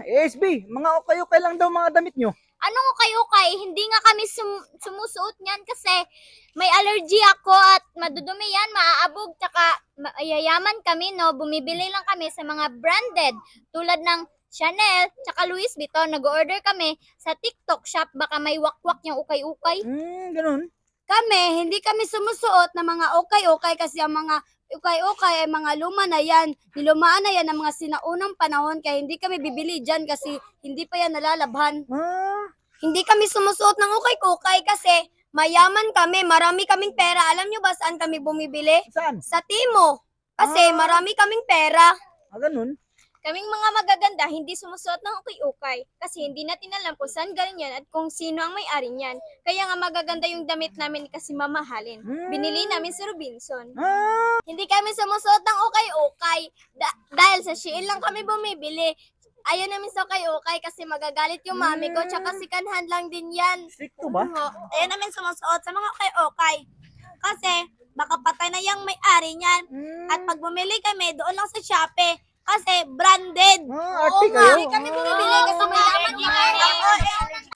ASB, mga okay-okay lang daw mga damit nyo. Anong okay-okay? Hindi nga kami sumusuot niyan kasi may allergy ako at madudumi yan, maaabog, tsaka mayayaman kami, no? Bumibili lang kami sa mga branded tulad ng Chanel, tsaka Louis Vuitton. Nag-order kami sa TikTok shop, baka may wakwak yung ukay-ukay. Ganun. Kami, hindi kami sumusuot ng mga okay-okay kasi ang mga okay-okay ay mga luma na yan. Nilumaan na yan ng mga sinaunang panahon kaya hindi kami bibili dyan kasi hindi pa yan nalalabhan. Hindi kami sumusuot ng okay-okay kasi mayaman kami, marami kaming pera. Alam nyo ba saan kami bumibili? Saan? Sa Timo. Kasi marami kaming pera. Ganun. Kaming mga magaganda, hindi sumusuot ng ukay-ukay kasi hindi natin alam kung saan galing yan at kung sino ang may-ari niyan. Kaya nga magaganda yung damit namin kasi mamahalin. Binili namin sa Robinson. Hindi kami sumusuot ng ukay-ukay dahil sa Shein lang kami bumibili. Ayaw namin sa ukay-ukay kasi magagalit yung mami ko tsaka sikanhan lang din yan. Stricto ba? Ayaw namin sumusuot sa mga okay-okay. Kasi baka patay na yung may-ari niyan. At pag bumili kami, doon lang sa Shopee.